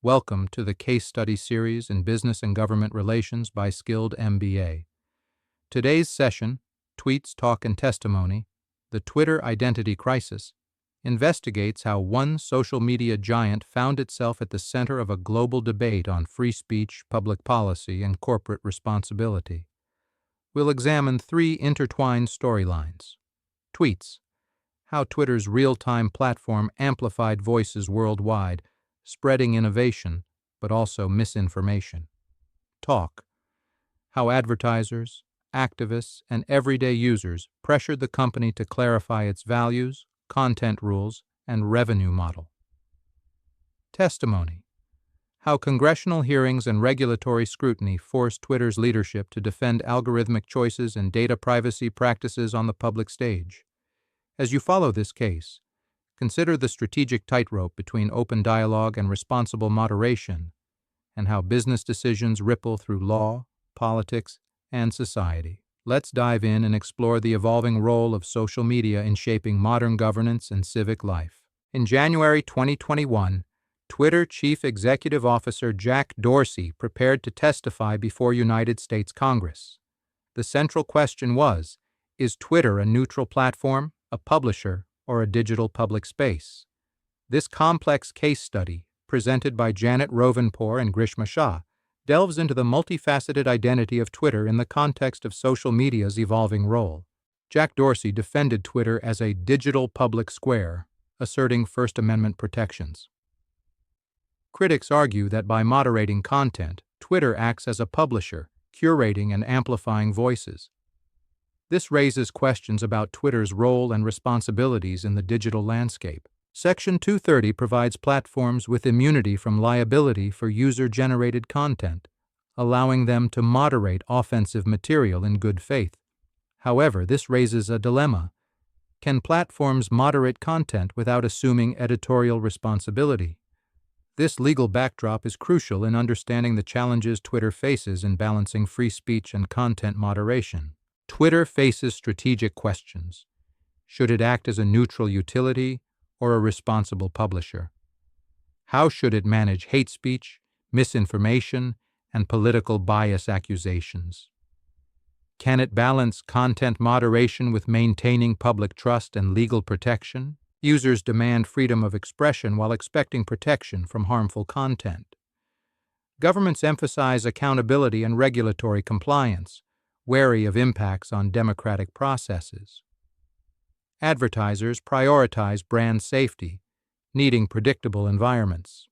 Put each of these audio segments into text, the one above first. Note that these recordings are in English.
Welcome to the case study series in Business and Government Relations by SkilledMBA. Today's session, Tweets, Talk, and Testimony, The Twitter Identity Crisis, investigates how one social media giant found itself at the center of a global debate on free speech, public policy, and corporate responsibility. We'll examine three intertwined storylines. Tweets, how Twitter's real-time platform amplified voices worldwide, spreading innovation, but also misinformation. Talk, how advertisers, activists, and everyday users pressured the company to clarify its values, content rules, and revenue model. Testimony, how congressional hearings and regulatory scrutiny forced Twitter's leadership to defend algorithmic choices and data privacy practices on the public stage. As you follow this case, consider the strategic tightrope between open dialogue and responsible moderation, and how business decisions ripple through law, politics, and society. Let's dive in and explore the evolving role of social media in shaping modern governance and civic life. In January 2021, Twitter Chief Executive Officer Jack Dorsey prepared to testify before United States Congress. The central question was, is Twitter a neutral platform, a publisher, or a digital public space? This complex case study, presented by Janet Rovenpour and Grishma Shah, delves into the multifaceted identity of Twitter in the context of social media's evolving role. Jack Dorsey defended Twitter as a digital public square, asserting First Amendment protections. Critics argue that by moderating content, Twitter acts as a publisher, curating and amplifying voices. This raises questions about Twitter's role and responsibilities in the digital landscape. Section 230 provides platforms with immunity from liability for user-generated content, allowing them to moderate offensive material in good faith. However, this raises a dilemma. Can platforms moderate content without assuming editorial responsibility? This legal backdrop is crucial in understanding the challenges Twitter faces in balancing free speech and content moderation. Twitter faces strategic questions. Should it act as a neutral utility or a responsible publisher? How should it manage hate speech, misinformation, and political bias accusations? Can it balance content moderation with maintaining public trust and legal protection? Users demand freedom of expression while expecting protection from harmful content. Governments emphasize accountability and regulatory compliance, wary of impacts on democratic processes. Advertisers prioritize brand safety, needing predictable environments.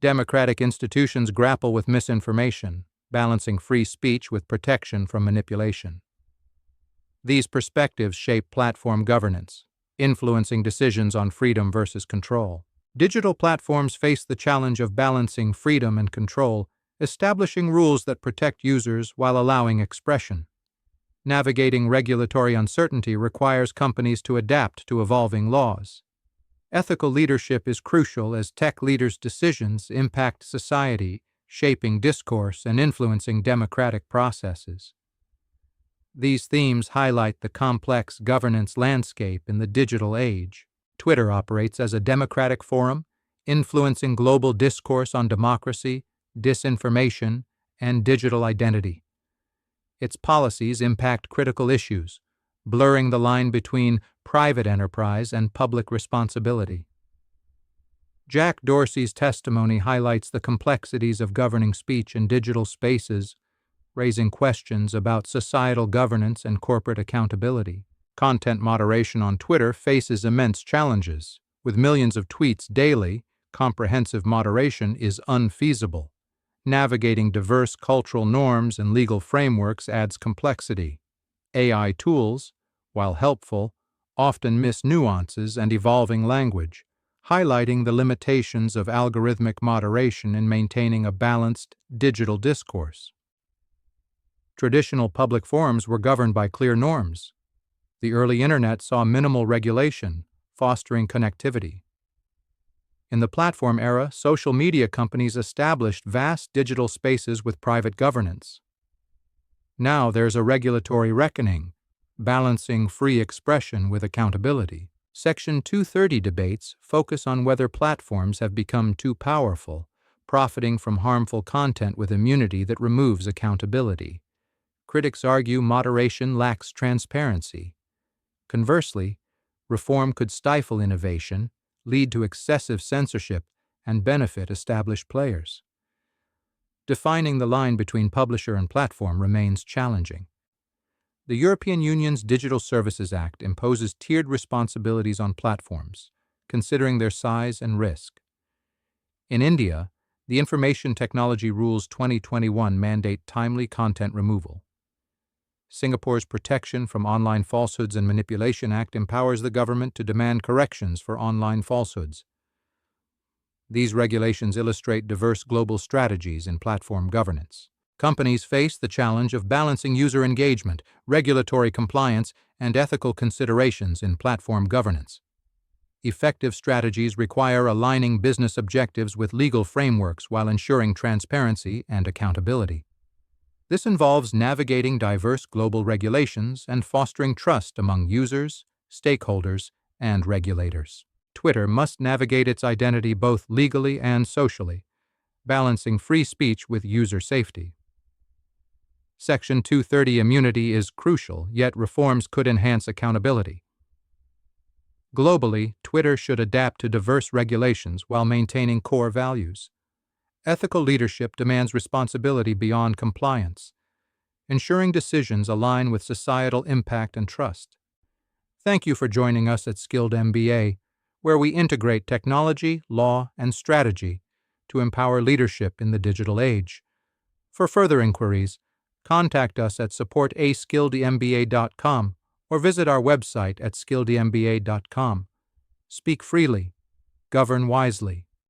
Democratic institutions grapple with misinformation, balancing free speech with protection from manipulation. These perspectives shape platform governance, influencing decisions on freedom versus control. Digital platforms face the challenge of balancing freedom and control, establishing rules that protect users while allowing expression. Navigating regulatory uncertainty requires companies to adapt to evolving laws. Ethical leadership is crucial as tech leaders' decisions impact society, shaping discourse and influencing democratic processes. These themes highlight the complex governance landscape in the digital age. Twitter operates as a democratic forum, influencing global discourse on democracy, disinformation, and digital identity. Its policies impact critical issues, blurring the line between private enterprise and public responsibility. Jack Dorsey's testimony highlights the complexities of governing speech in digital spaces, raising questions about societal governance and corporate accountability. Content moderation on Twitter faces immense challenges. With millions of tweets daily, comprehensive moderation is unfeasible. Navigating diverse cultural norms and legal frameworks adds complexity. AI tools, while helpful, often miss nuances and evolving language, highlighting the limitations of algorithmic moderation in maintaining a balanced digital discourse. Traditional public forums were governed by clear norms. The early internet saw minimal regulation, fostering connectivity. In the platform era, social media companies established vast digital spaces with private governance. Now there's a regulatory reckoning, balancing free expression with accountability. Section 230 debates focus on whether platforms have become too powerful, profiting from harmful content with immunity that removes accountability. Critics argue moderation lacks transparency. Conversely, reform could stifle innovation, lead to excessive censorship, and benefit established players. Defining the line between publisher and platform remains challenging. The European Union's Digital Services Act imposes tiered responsibilities on platforms, considering their size and risk. In India, the Information Technology Rules 2021 mandate timely content removal. Singapore's Protection from Online Falsehoods and Manipulation Act empowers the government to demand corrections for online falsehoods. These regulations illustrate diverse global strategies in platform governance. Companies face the challenge of balancing user engagement, regulatory compliance, and ethical considerations in platform governance. Effective strategies require aligning business objectives with legal frameworks while ensuring transparency and accountability. This involves navigating diverse global regulations and fostering trust among users, stakeholders, and regulators. Twitter must navigate its identity both legally and socially, balancing free speech with user safety. Section 230 immunity is crucial, yet reforms could enhance accountability. Globally, Twitter should adapt to diverse regulations while maintaining core values. Ethical leadership demands responsibility beyond compliance, ensuring decisions align with societal impact and trust. Thank you for joining us at SkilledMBA, where we integrate technology, law, and strategy to empower leadership in the digital age. For further inquiries, contact us at support@skilledmba.com or visit our website at skilledmba.com. Speak freely, govern wisely.